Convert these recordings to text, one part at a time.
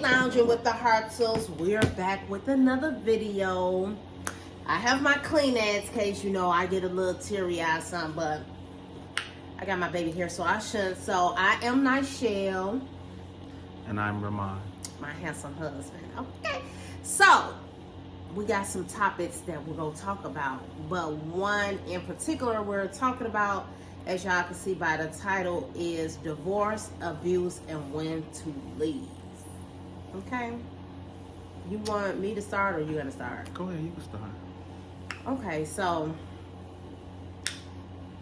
Lounging with the Hartzols. We're back with another video. I have my Kleenex case, you know, I get a little teary-eyed something, but I got my baby here, so I shouldn't. So I am Nichelle. And I'm Ramon. My handsome husband. Okay. So we got some topics that we're going to talk about, but one in particular we're talking about, as y'all can see by the title, is divorce, abuse, and when to leave. Okay? You want me to start or you gonna start? Go ahead, you can start. Okay, so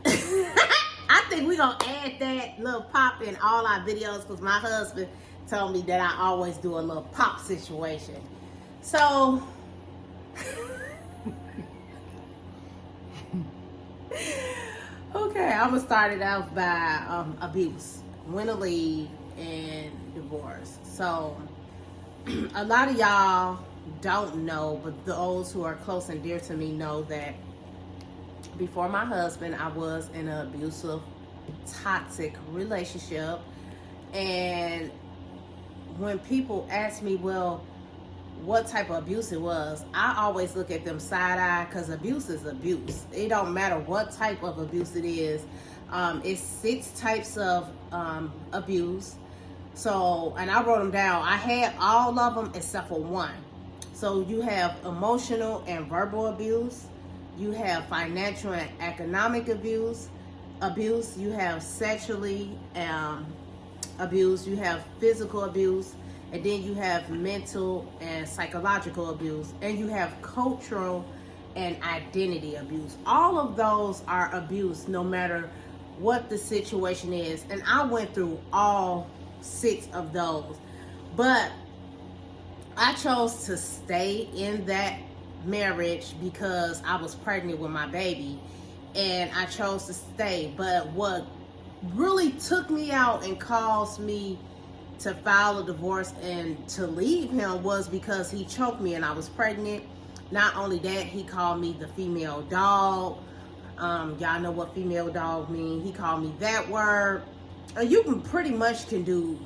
I think we're gonna add that little pop in all our videos because my husband told me that I always do a little pop situation. So okay, I'm gonna start it off by abuse, when to leave, and divorce. So a lot of y'all don't know, but those who are close and dear to me know that before my husband, I was in an abusive, toxic relationship. And when people ask me, well, what type of abuse it was, I always look at them side-eye, because abuse is abuse. It don't matter what type of abuse it is. It's 6 types of abuse. So, and I wrote them down. I had all of them except for one. So you have emotional and verbal abuse. You have financial and economic abuse. You have sexually abuse. You have physical abuse. And then you have mental and psychological abuse. And you have cultural and identity abuse. All of those are abuse, no matter what the situation is. And I went through all 6 of those. But I chose to stay in that marriage because I was pregnant with my baby. And I chose to stay. But what really took me out and caused me to file a divorce and to leave him was because he choked me and I was pregnant. Not only that, he called me the female dog. Y'all know what female dog mean. He called me that word. You can pretty much can do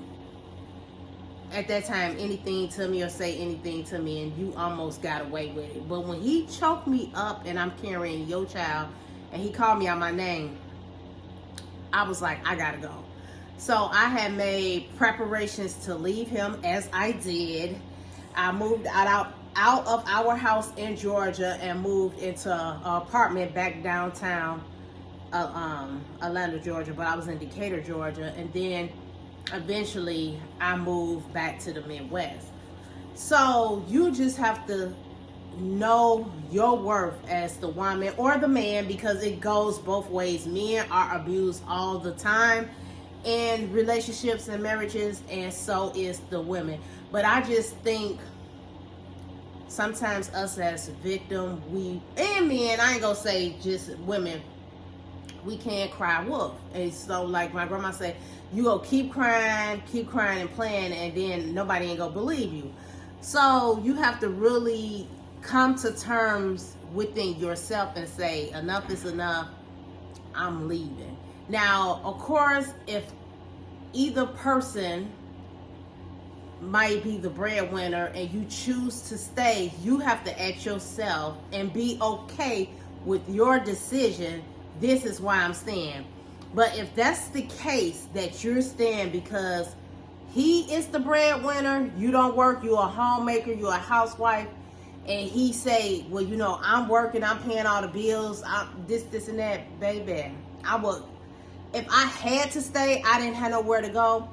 at that time anything to me or say anything to me and you almost got away with it. But when he choked me up and I'm carrying your child and he called me out my name, I was like, I gotta go. So I had made preparations to leave him, as I did. I moved out of our house in Georgia and moved into an apartment back downtown Atlanta, Georgia, but I was in Decatur, Georgia, and then eventually I moved back to the Midwest. So you just have to know your worth as the woman or the man, because it goes both ways. Men are abused all the time in relationships and marriages, and so is the women. But I just think sometimes us as victim, and men, I ain't gonna say just women, we can't cry wolf. And so like my grandma said, you go keep crying and playing, and then nobody ain't gonna believe you. So you have to really come to terms within yourself and say, enough is enough, I'm leaving. Now, of course, if either person might be the breadwinner and you choose to stay, you have to ask yourself and be okay with your decision. This is why I'm staying. But if that's the case, that you're staying because he is the breadwinner, you don't work, you're a homemaker, you're a housewife, and he say, well, you know, I'm working, I'm paying all the bills, this and that, baby, I would, if I had to stay, I didn't have nowhere to go,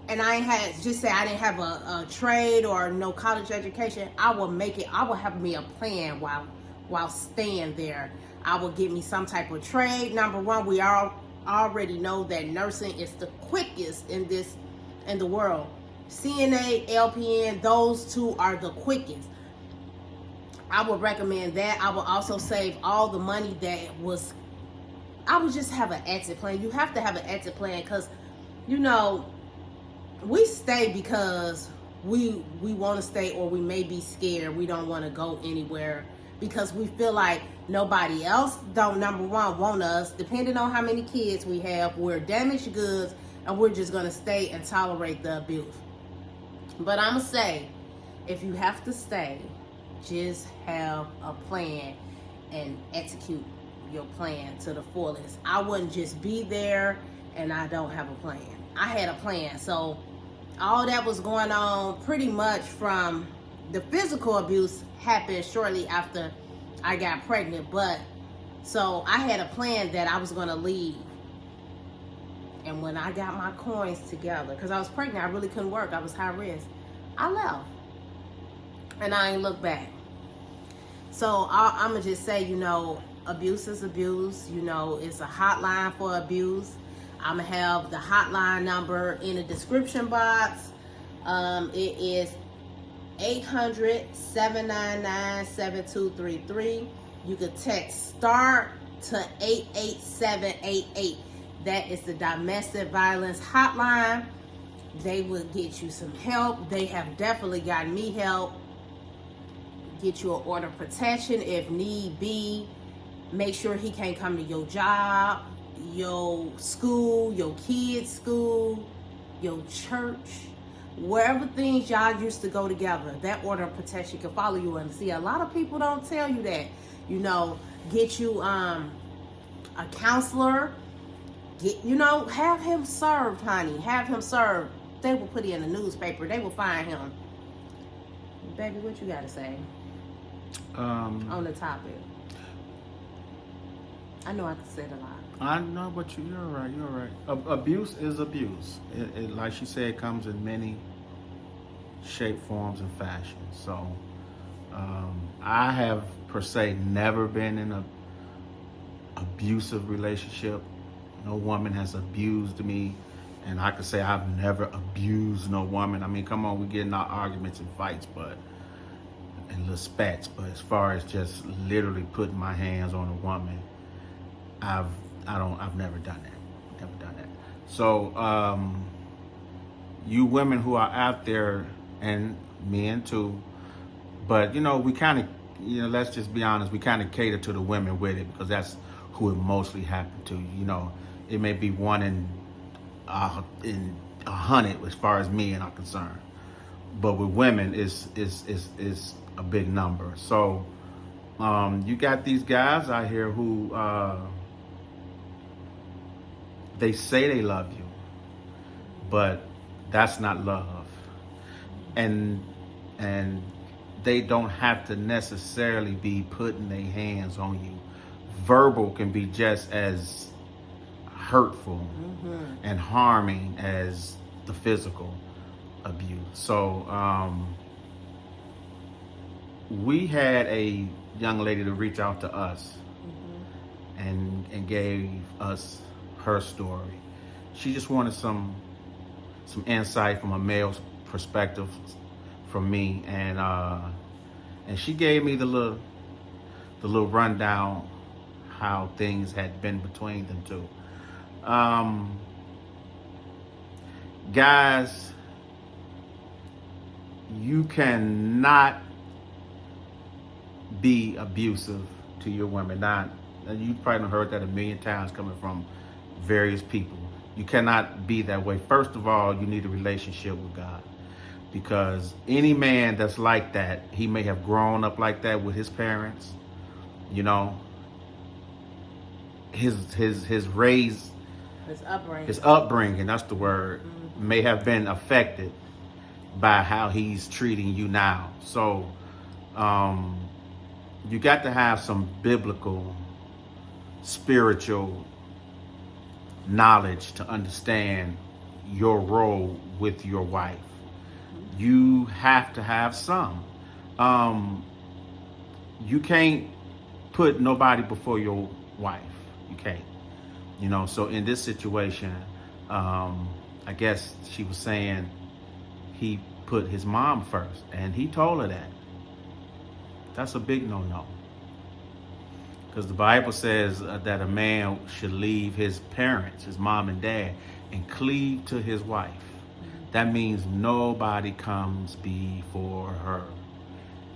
and I didn't have a trade or no college education, I would make it, I would have me a plan while staying there. I would get me some type of trade. Number one, we already know that nursing is the quickest in the world. CNA, LPN, those 2 are the quickest. I would recommend that. I would also save all the money I would just have an exit plan. You have to have an exit plan because, you know, we stay because we want to stay, or we may be scared. We don't want to go anywhere because we feel like nobody else don't, number one, want us. Depending on how many kids we have, we're damaged goods and we're just going to stay and tolerate the abuse. But I'm going to say, if you have to stay, just have a plan and execute your plan to the fullest. I wouldn't just be there and I don't have a plan. I had a plan. So all that was going on pretty much from the physical abuse happened shortly after I got pregnant. But so I had a plan that I was going to leave. And when I got my coins together, because I was pregnant, I really couldn't work. I was high risk. I left. And I ain't looked back. So I'm going to just say, abuse is abuse. It's a hotline for abuse. I'm going to have the hotline number in the description box. It is 800-799-7233. You could text START to 88788. That is the domestic violence hotline. They will get you some help. They have definitely gotten me help. Get you an order of protection if need be. Make sure he can't come to your job, your school, your kids' school, your church, wherever things y'all used to go together. That order of protection can follow you. And see, a lot of people don't tell you that. Get you a counselor. Have him served, honey. Have him served. They will put it in the newspaper. They will find him. Baby, what you got to say on the topic? I know I said a lot. I know, but you're right. You're right. Abuse is abuse. It, like she said, comes in many shape, forms, and fashions. So I have per se never been in a abusive relationship. No woman has abused me, and I could say I've never abused no woman. I mean, come on, we get in our arguments and fights, and little spats. But as far as just literally putting my hands on a woman, I've never done that. Never done that. So you women who are out there, and men too, but we kind of, let's just be honest, we kind of cater to the women with it because that's who it mostly happened to. It may be one in 100 as far as men are concerned, but with women is a big number. So you got these guys out here who they say they love you, but that's not love, and they don't have to necessarily be putting their hands on you. Verbal can be just as hurtful and harming as the physical abuse. So we had a young lady to reach out to us and gave us her story. She just wanted some insight from a male's perspective from me, and she gave me the little rundown how things had been between them two. Guys, you cannot be abusive to your women. Now, you probably heard that a million times coming from various people. You cannot be that way. First of all, you need a relationship with God, because any man that's like that, he may have grown up like that with his parents, his upbringing, that's the word, may have been affected by how he's treating you now. So you got to have some biblical, spiritual knowledge to understand your role with your wife. You have to have some. You can't put nobody before your wife. You can't. So in this situation, I guess she was saying he put his mom first, and he told her that. That's a big no-no. Because the Bible says that a man should leave his parents, his mom and dad, and cleave to his wife. That means nobody comes before her.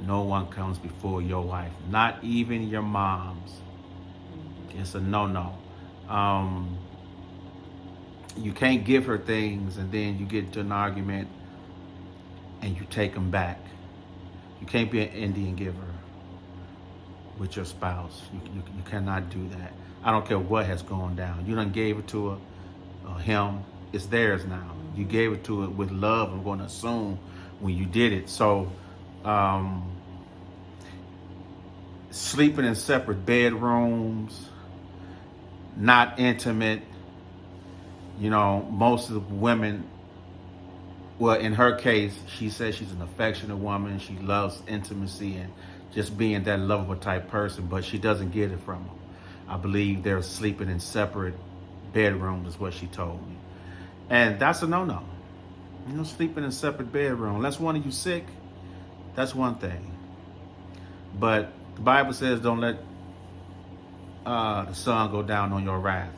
No one comes before your wife, not even your moms. It's a no-no. You can't give her things and then you get into an argument and you take them back. You can't be an Indian giver with your spouse. You cannot do that. I don't care what has gone down. You done gave it to her or him. It's theirs now. You gave it to it with love. I'm going to assume when you did it. So, sleeping in separate bedrooms, not intimate. You know, most of the women, well, in her case, she says she's an affectionate woman. She loves intimacy and just being that lovable type person, but she doesn't get it from them. I believe they're sleeping in separate bedrooms is what she told me. And that's a no-no. You know, sleeping in separate bedroom. Unless one of you sick, that's one thing. But the Bible says don't let the sun go down on your wrath.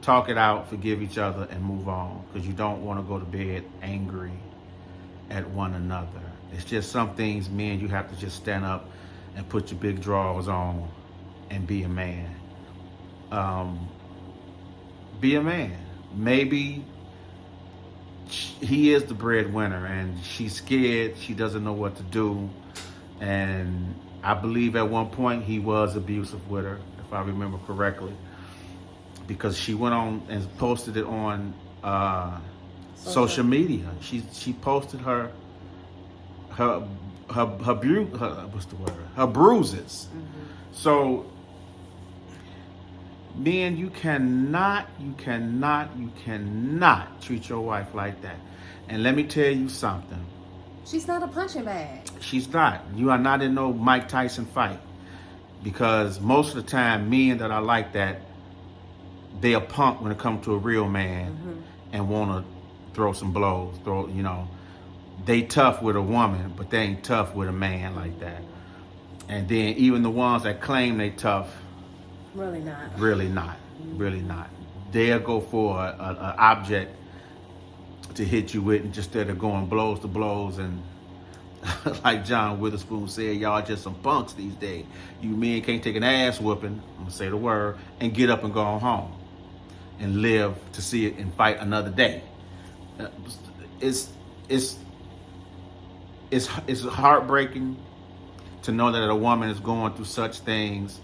Talk it out, forgive each other, and move on. Because you don't want to go to bed angry at one another. It's just some things, men, you have to just stand up and put your big drawers on and be a man. Be a man. Maybe he is the breadwinner and she's scared. She doesn't know what to do. And I believe at one point he was abusive with her, if I remember correctly, because she went on and posted it on social media. She posted her bruises. So, men, you cannot treat your wife like that. And let me tell you something. She's not a punching bag. She's not. You are not in no Mike Tyson fight. Because most of the time, men that are like that, they are punk when it comes to a real man and want to throw some blows. They tough with a woman, but they ain't tough with a man like that. And then even the ones that claim they tough, really not. They'll go for an object to hit you with instead of going blows to blows. And like John Witherspoon said, y'all just some punks these days. You men can't take an ass whooping, I'm gonna say the word, and get up and go home and live to see it and fight another day. It's heartbreaking to know that a woman is going through such things.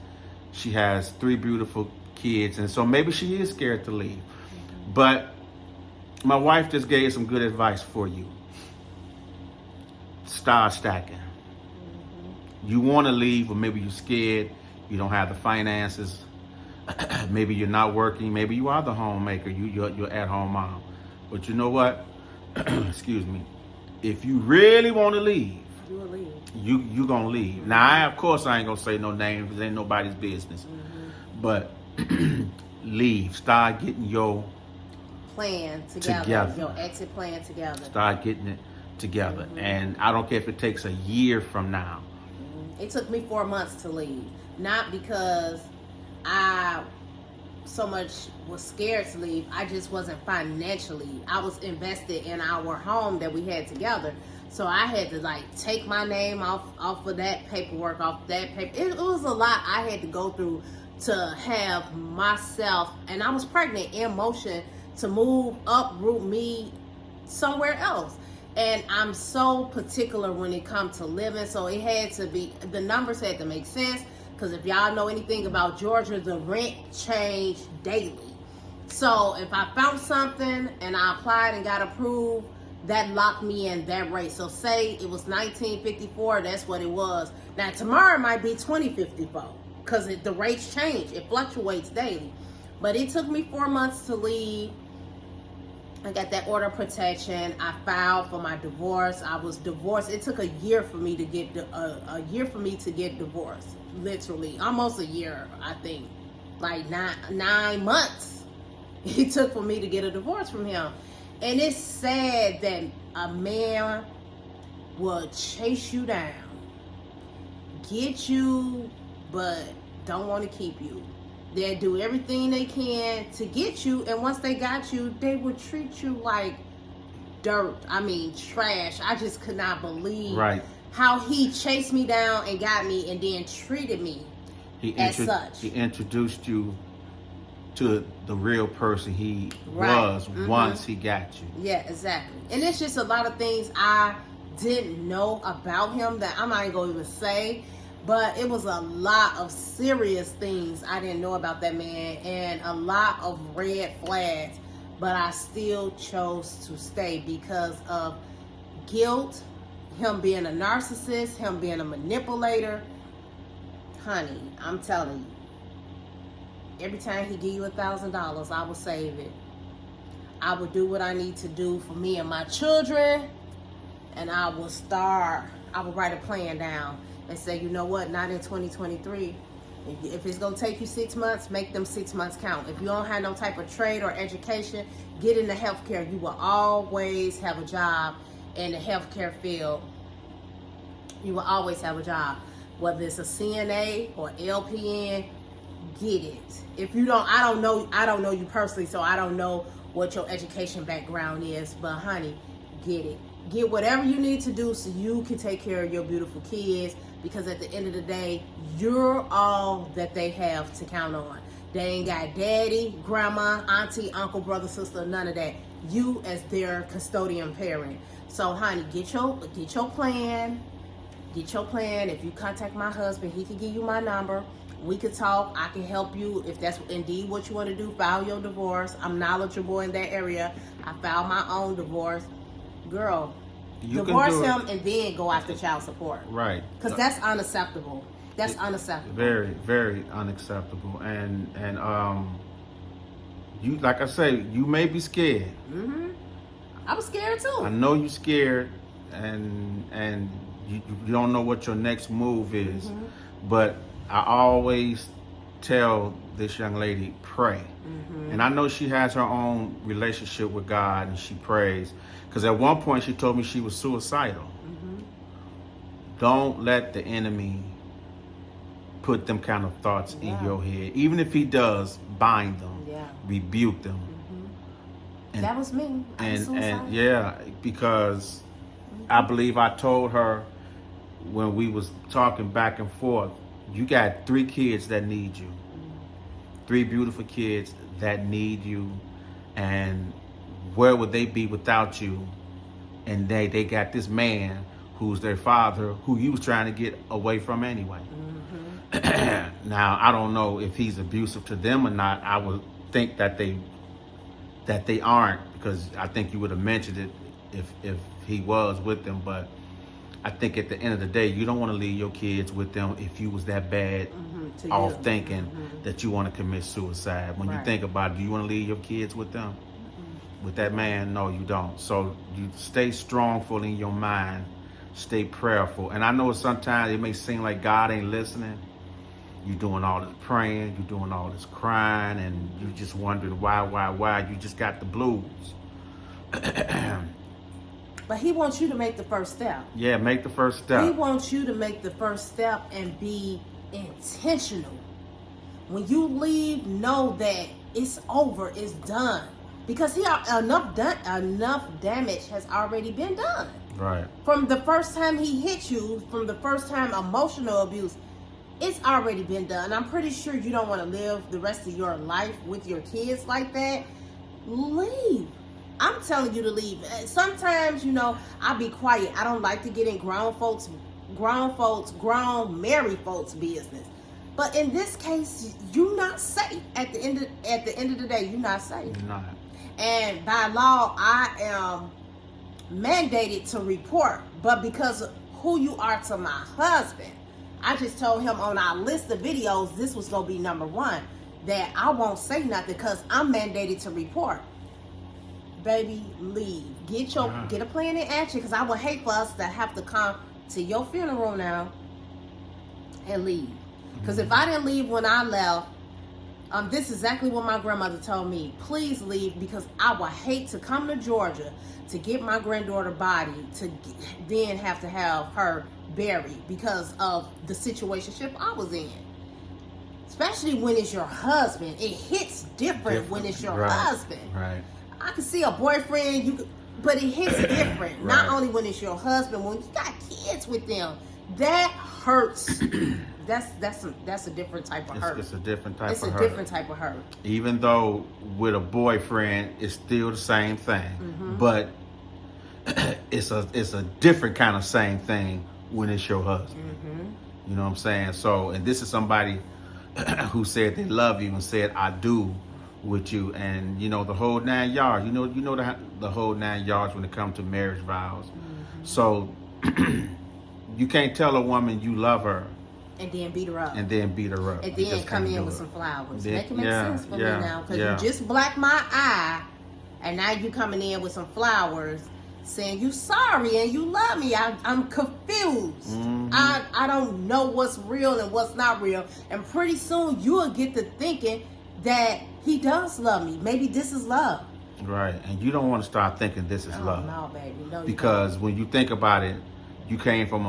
She has 3 beautiful kids, and so maybe she is scared to leave. But my wife just gave some good advice for you. Start stacking. You want to leave, or maybe you're scared. You don't have the finances. Maybe you're not working. Maybe you are the homemaker. You're at-home mom. But you know what? Excuse me. If you really want to leave, you will leave. You gonna leave. Now, of course, I ain't gonna say no names because it ain't nobody's business. But leave. Start getting your plan together. Your exit plan together. Start getting it together. And I don't care if it takes a year from now. It took me 4 months to leave. Not because I so much was scared to leave. I just wasn't financially. I was invested in our home that we had together. So I had to take my name off of that paperwork, It was a lot I had to go through to have myself, and I was pregnant, in motion to uproot me somewhere else. And I'm so particular when it comes to living. So it had to be, the numbers had to make sense. Because if y'all know anything about Georgia, the rent changed daily. So if I found something and I applied and got approved, that locked me in that rate. So say it was $19.54, that's what it was. Now tomorrow it might be $20.54 because the rates change. It fluctuates daily. But it took me 4 months to leave. I got that order of protection. I filed for my divorce. I was divorced. It took a year for me to get divorced. Literally, almost a year. I think, like 9 months. It took for me to get a divorce from him. And it's sad that a man will chase you down, get you, but don't want to keep you. They'll do everything they can to get you, and once they got you, they will treat you like dirt. I mean, trash. I just could not believe how he chased me down and got me and then treated me as such. He introduced you to the real person he was once he got you. Yeah, exactly. And it's just a lot of things I didn't know about him that I'm not even going to even say. But it was a lot of serious things I didn't know about that man and a lot of red flags. But I still chose to stay because of guilt, him being a narcissist, him being a manipulator. Honey, I'm telling you, every time he give you $1,000, I will save it. I will do what I need to do for me and my children, and I will write a plan down and say, you know what, not in 2023. If it's going to take you 6 months, make them 6 months count. If you don't have no type of trade or education, get into healthcare. You will always have a job in the healthcare field. You will always have a job. Whether it's a CNA or LPN, get it. If you don't, I don't know you personally, so I don't know what your education background is, but honey, get it. Get whatever you need to do so you can take care of your beautiful kids, because at the end of the day, you're all that they have to count on. They ain't got daddy, grandma, auntie, uncle, brother, sister, none of that. You as their custodian parent. So honey, get your plan. Get your plan. If you contact my husband, he can give you my number. We could talk. I can help you if that's indeed what you want to do. File your divorce. I'm knowledgeable in that area. I filed my own divorce. Girl, divorce him and then go after child support. Right. Because that's unacceptable. That's unacceptable. Very, very unacceptable. And you, like I say, you may be scared. Mm-hmm. I was scared too. I know you're scared, and you don't know what your next move is. Mm-hmm. But I always tell this young lady, pray. Mm-hmm. And I know she has her own relationship with God and she prays. Because at one point she told me she was suicidal. Mm-hmm. Don't let the enemy put them kind of thoughts in your head. Even if he does, bind them, rebuke them. Mm-hmm. And that was me. And yeah, because I believe I told her when we was talking back and forth, you got 3 kids that need you. 3 beautiful kids that need you. And where would they be without you? And they got this man who's their father, who you was trying to get away from anyway. Mm-hmm. Now, I don't know if he's abusive to them or not. I would think that they aren't, because I think you would have mentioned it if he was with them. But I think at the end of the day, you don't want to leave your kids with them if you was that bad off thinking that you want to commit suicide. When you think about it, do you want to leave your kids with them? With that man? No, you don't. So you stay strongful in your mind, stay prayerful. And I know sometimes it may seem like God ain't listening. You're doing all this praying, you're doing all this crying, and you're just wondering why. You just got the blues. But he wants you to make the first step. Yeah, make the first step. He wants you to make the first step and be intentional. When you leave, know that it's over, it's done. Because enough damage has already been done. Right. From the first time he hit you, from the first time emotional abuse, it's already been done. I'm pretty sure you don't want to live the rest of your life with your kids like that. Leave. I'm telling you to leave. Sometimes, I'll be quiet. I don't like to get in grown married folks' business. But in this case, you're not safe. At the end of the day, you're not safe. You're not. And by law, I am mandated to report. But because of who you are to my husband, I just told him on our list of videos, this was going to be number 1, that I won't say nothing because I'm mandated to report. Baby, leave. Get a plan in action, because I would hate for us to have to come to your funeral now and leave. Because if I didn't leave when I left, this is exactly what my grandmother told me. Please leave, because I would hate to come to Georgia to get my granddaughter's body to then have to have her buried because of the situationship I was in. Especially when it's your husband. It hits different when it's your husband. Right. I can see a boyfriend, but it hits different. Not only when it's your husband, when you got kids with them, that hurts. That's a different type of hurt. It's a different type of hurt. It's a different type of hurt. Even though with a boyfriend, it's still the same thing. Mm-hmm. But it's a different kind of same thing when it's your husband. You know what I'm saying? So, and this is somebody who said they love you and said I do with you, and you know the whole 9 yards. You know the whole 9 yards when it comes to marriage vows. So you can't tell a woman you love her and then beat her up. And then beat her up. And then come in with some flowers. Then, Make it make sense for me now. Because you just blacked my eye, and now you coming in with some flowers saying you sorry and you love me. I'm confused. I don't know what's real and what's not real. And pretty soon you will get to thinking that he does love me. Maybe this is love. Right. And you don't want to start thinking this is love. No, baby. No, because when you think about it, you came from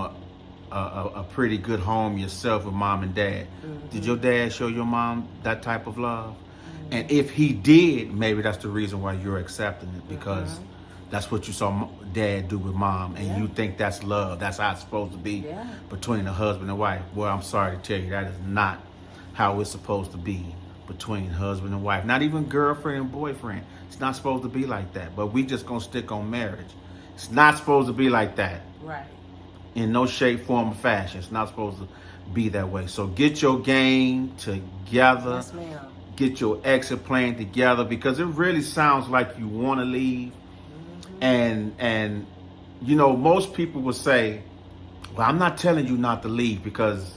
a pretty good home yourself with mom and dad. Did your dad show your mom that type of love? And if he did, maybe that's the reason why you're accepting it, because that's what you saw dad do with mom, and you think that's love. That's how it's supposed to be between a husband and wife. Well, I'm sorry to tell you, that is not how it's supposed to be between husband and wife. Not even girlfriend and boyfriend. It's not supposed to be like that. But we just gonna stick on marriage. It's not supposed to be like that. Right. In no shape, form, or fashion. It's not supposed to be that way. So get your game together. Yes, ma'am. Get your exit plan together, because it really sounds like you want to leave. And you know, most people will say, well, I'm not telling you not to leave because,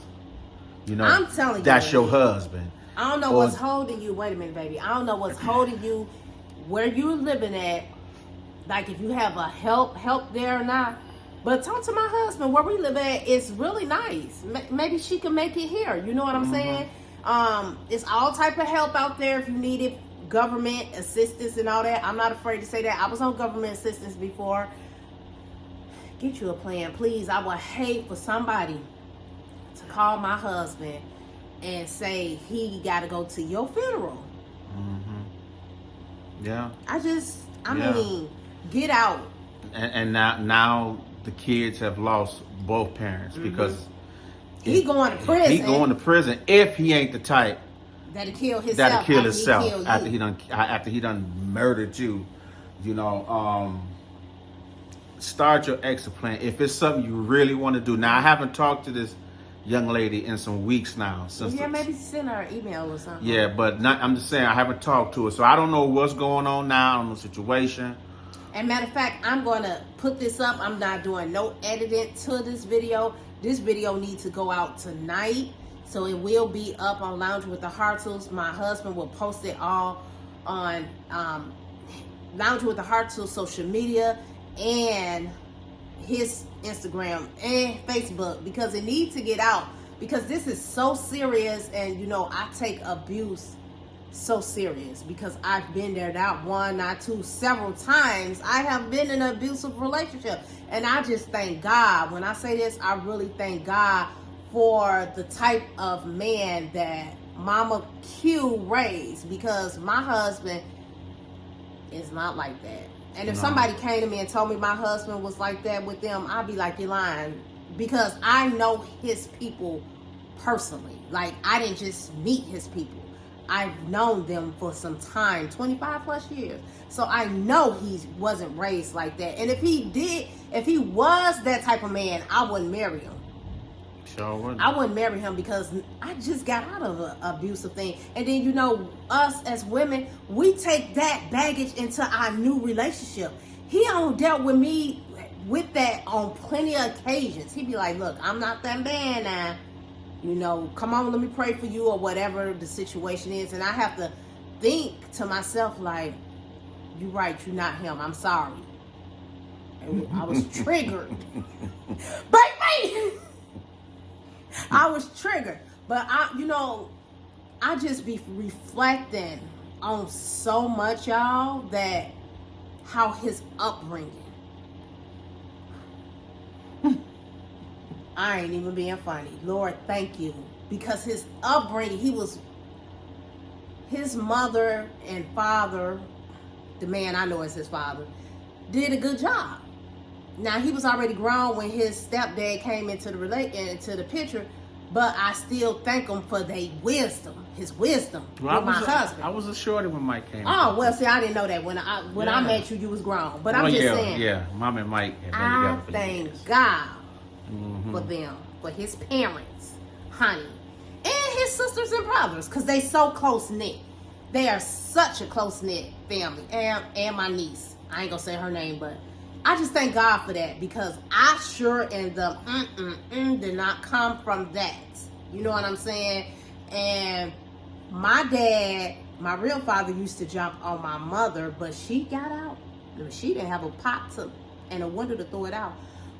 you know, I'm telling you that's your husband. I don't know what's holding you. Wait a minute, baby. I don't know what's holding you where you're living at. Like if you have a help there or not. But talk to my husband. Where we live at, it's really nice. Maybe she can make it here. You know what I'm saying? It's all type of help out there if you need it. Government assistance and all that. I'm not afraid to say that. I was on government assistance before. Get you a plan, please. I would hate for somebody to call my husband and say he got to go to your funeral. Yeah. I mean, get out. And now the kids have lost both parents because he going to prison. He going to prison if he ain't the type that'll kill himself. After he done murdered you. You know, start your exit plan if it's something you really want to do. Now I haven't talked to this young lady in some weeks now. Maybe send her an email or something. Yeah, but I'm just saying I haven't talked to her, so I don't know what's going on now. I don't know the situation. And matter of fact, I'm going to put this up. I'm not doing no editing to this video. This video needs to go out tonight. So it will be up on Lounging with the Hartzols. My husband will post it all on Lounging with the Hartzols social media and his Instagram and Facebook, because it needs to get out, because this is so serious. And you know, I take abuse so serious because I've been there, not one, not two, several times. I have been in an abusive relationship, and I just thank God. When I say this, I really thank God for the type of man that Mama Q raised, because my husband is not like that. And if somebody came to me and told me my husband was like that with them, I'd be like, you're lying, because I know his people personally. Like, I didn't just meet his people. I've known them for some time, 25 plus years. So I know he wasn't raised like that. And if he was that type of man, I wouldn't marry him. Sure wouldn't. I wouldn't marry him because I just got out of an abusive thing. And then, you know, us as women, we take that baggage into our new relationship. He don't dealt with me with that on plenty of occasions. He'd be like, look, I'm not that man now. You know, come on, let me pray for you, or whatever the situation is. And I have to think to myself, like, you're right, you're not him. I'm sorry. And I was triggered. Baby! I was triggered. But, I just be reflecting on so much, y'all, that how his upbringing. I ain't even being funny. Lord, thank you. Because his upbringing, his mother and father, the man I know as his father, did a good job. Now, he was already grown when his stepdad came into the picture, But I still thank him for their wisdom, his wisdom with my husband. I was a shorty when Mike came. Oh, well, see, I didn't know that. When I met you, you was grown. But I'm just saying. Yeah, Mom and Mike have been I together for thank years. God for them, for his parents, honey, and his sisters and brothers, because they so close-knit. They are such a close-knit family. And my niece. I ain't going to say her name, but I just thank God for that, because I sure and the did not come from that. You know what I'm saying? And my dad, my real father, used to jump on my mother, but she got out. She didn't have a pot and a window to throw it out.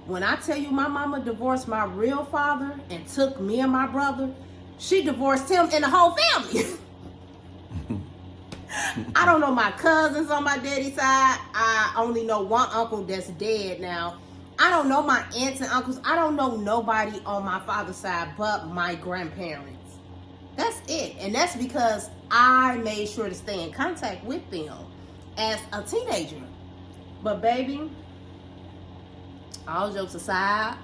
When I tell you my mama divorced my real father and took me and my brother, she divorced him and the whole family. I don't know my cousins on my daddy's side. I only know one uncle that's dead now. I don't know my aunts and uncles. I don't know nobody on my father's side but my grandparents. That's it. And that's because I made sure to stay in contact with them as a teenager. But baby, all jokes aside,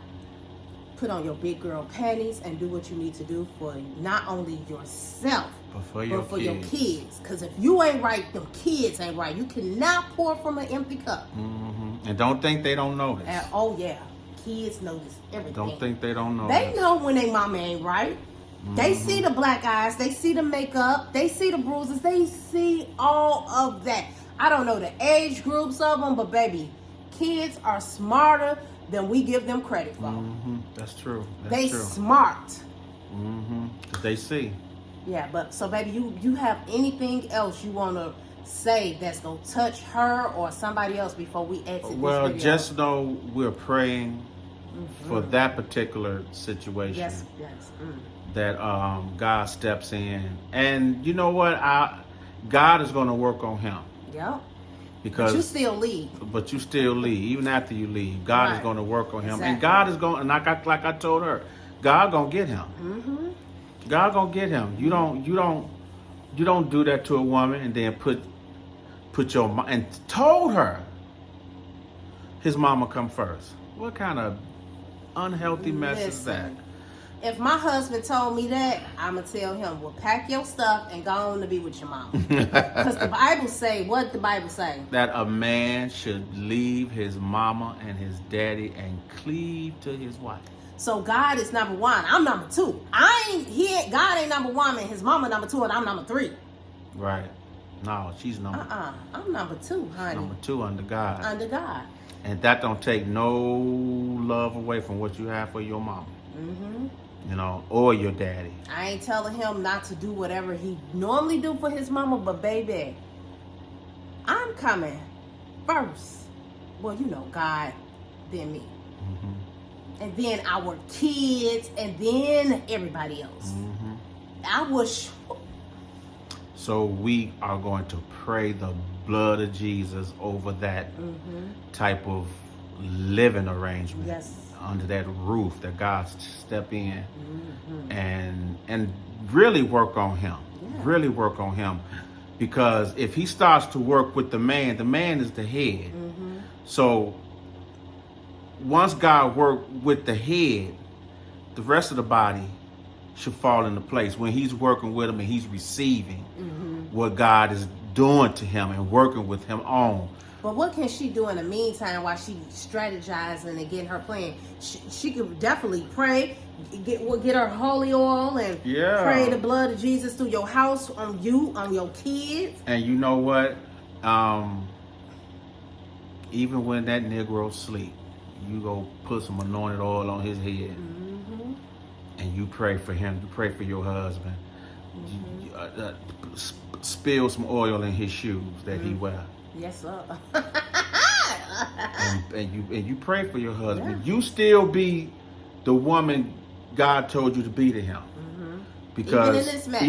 put on your big girl panties and do what you need to do for not only yourself, but for your kids. Because if you ain't right, them kids ain't right. You cannot pour from an empty cup. And don't think they don't notice. Oh yeah, kids notice everything. Don't think they don't notice. They know when their mama ain't right. They see the black eyes. They see the makeup. They see the bruises. They see all of that. I don't know the age groups of them, but baby, kids are smarter than we give them credit for. That's true. They smart. They see. Yeah, but so baby, you have anything else you want to say that's going to touch her or somebody else before we exit this video? Just know we're praying for that particular situation. Yes. That God steps in. And you know what? God is going to work on him. Yep. Because but you still leave. Even after you leave, God is going to work on him. Exactly. And God is going, and like I told her, God going to get him. God going to get him. You don't do that to a woman and then put your, and told her his mama come first. What kind of unhealthy mess is that? If my husband told me that, I'm going to tell him, well, pack your stuff and go on to be with your mama. Because the Bible say, what the Bible say? That a man should leave his mama and his daddy and cleave to his wife. So God is number one. I'm number two. God ain't number one and his mama number two and I'm number three. Right. No, she's number I'm number two, honey. Number two under God. Under God. And that don't take no love away from what you have for your mama. You know, or your daddy. I ain't telling him not to do whatever he normally do for his mama, but baby, I'm coming first. Well, you know, God, then me. And then our kids, and then everybody else. I was. So we are going to pray the blood of Jesus over that type of living arrangement. Yes. Under that roof, that God step in and really work on him. Yeah. Really work on him. Because if he starts to work with the man is the head. So once God worked with the head, the rest of the body should fall into place. When he's working with him and he's receiving what God is doing to him and working with him on. But what can she do in the meantime while she strategizing and getting her plan? She could definitely pray, get her holy oil and pray the blood of Jesus through your house, on you, on your kids. And you know what? Even when that Negro sleep, you go put some anointed oil on his head and you pray for him. You pray for your husband. Spill some oil in his shoes that he wear. Yes, sir. and you pray for your husband. Yeah. You still be the woman God told you to be to him. Because even in this mess,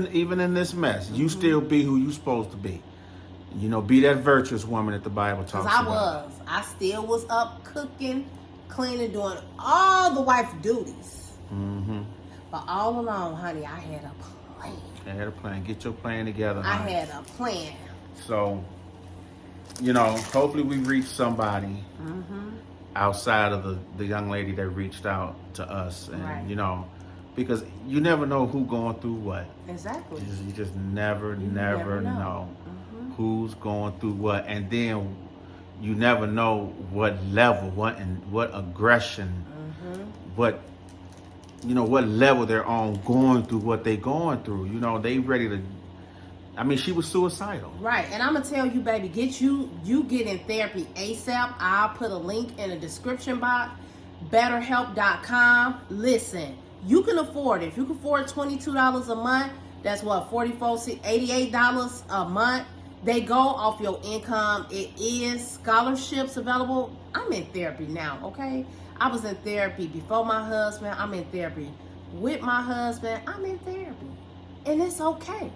even in this mess, you still be who you supposed to be. You know, be that virtuous woman that the Bible talks about. I still was up cooking, cleaning, doing all the wife duties. But all along, honey, I had a plan. I had a plan. Get your plan together, honey. I had a plan. So, you know, hopefully we reach somebody outside of the young lady that reached out to us. And, you know, because you never know who going through what. Exactly. You just never know who's going through what, and then you never know what level, what aggression, what what level they're on, going through what they going through. They ready to. I mean, she was suicidal. Right, and I'm gonna tell you, baby, you get in therapy ASAP. I'll put a link in the description box. BetterHelp.com. Listen, you can afford it. If you can afford $22 a month, that's what, $88 a month. They go off your income. It is scholarships available. I'm in therapy now, okay? I was in therapy before my husband. I'm in therapy with my husband. I'm in therapy. And it's okay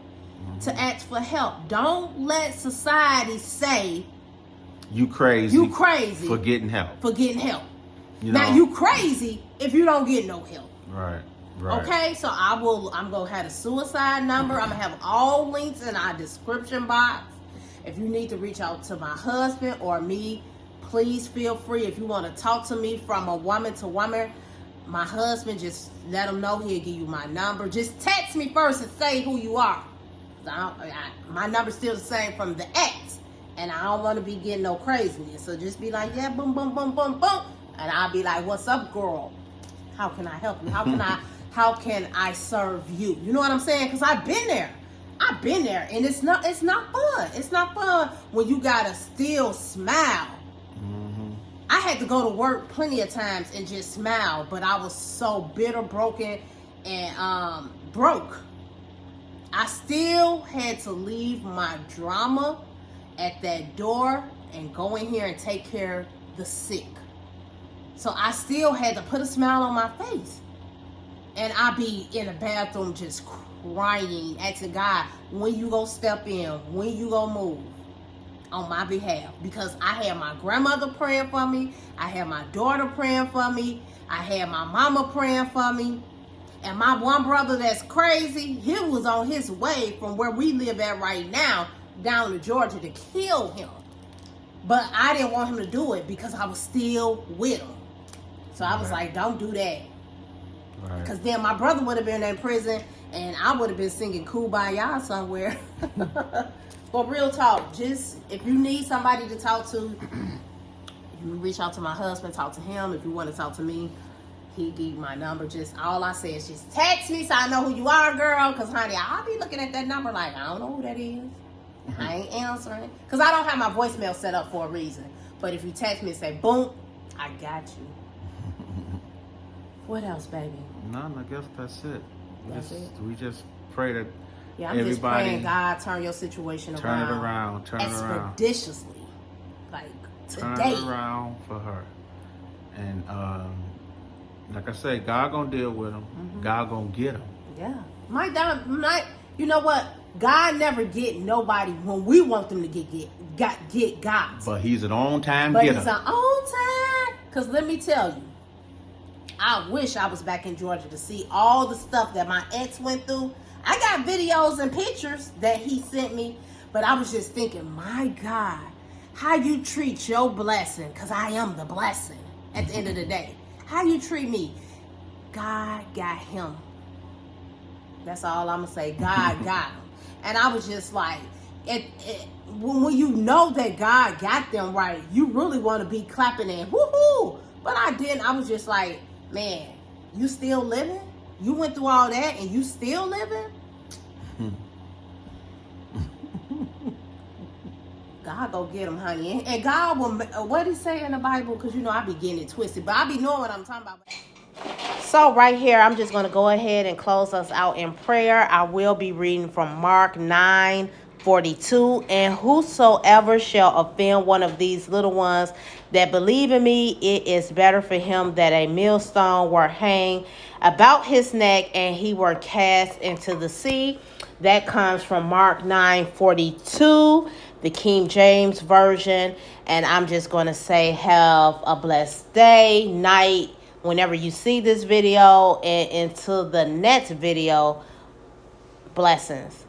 to ask for help. Don't let society say you crazy for getting help. Now you crazy if you don't get no help. Right. Okay, so I'm gonna have a suicide number. I'm gonna have all links in our description box. If you need to reach out to my husband or me, please feel free. If you want to talk to me from a woman to woman, my husband, just let him know. He'll give you my number. Just text me first and say who you are. My number's still the same from the ex, and I don't want to be getting no craziness. So just be like, yeah, boom, boom, boom, boom, boom, and I'll be like, what's up, girl? How can I help you? How can I serve you? You know what I'm saying? Because I've been there, and it's not fun. It's not fun when you gotta still smile. I had to go to work plenty of times and just smile, but I was so bitter, broken, and broke. I still had to leave my drama at that door and go in here and take care of the sick. So I still had to put a smile on my face. And I be in the bathroom just crying, asking God, when you gonna step in, when you gonna move on my behalf. Because I had my grandmother praying for me, I had my daughter praying for me, I had my mama praying for me. And my one brother that's crazy, he was on his way from where we live at right now down to Georgia to kill him. But I didn't want him to do it because I was still with him. So I was like, don't do that. Because then my brother would have been in prison and I would have been singing Kumbaya somewhere. But real talk, just if you need somebody to talk to, you reach out to my husband, talk to him. If you want to talk to me, he give you my number. Just all I say is just text me so I know who you are, girl. Because, honey, I'll be looking at that number like, I don't know who that is. I ain't answering. Because I don't have my voicemail set up for a reason. But if you text me and say, boom, I got you. What else, baby? None, I guess that's it. We just pray that I'm just praying God turn your situation around. Turn it around. Expeditiously. Like, today. Turn it around for her. And, like I say, God gonna deal with them. God gonna get them. Yeah. You know what? God never get nobody when we want them to get God. But he's an on-time getter. But he's an on-time. Because let me tell you, I wish I was back in Georgia to see all the stuff that my ex went through. I got videos and pictures that he sent me. But I was just thinking, my God, how you treat your blessing, because I am the blessing at the end of the day. How you treat me? God got him. That's all I'm going to say. God got him. And I was just like, when you know that God got them right, you really want to be clapping and woohoo. But I didn't. I was just like, man, you still living? You went through all that and you still living? God go get him, honey. And God will, what he say in the Bible? Because, I be getting it twisted. But I be knowing what I'm talking about. So right here, I'm just going to go ahead and close us out in prayer. I will be reading from Mark 9:42. And whosoever shall offend one of these little ones that believe in me, it is better for him that a millstone were hanged about his neck and he were cast into the sea. That comes from Mark 9:42, the King James Version. And I'm just going to say have a blessed day, night, whenever you see this video, and until the next video, blessings.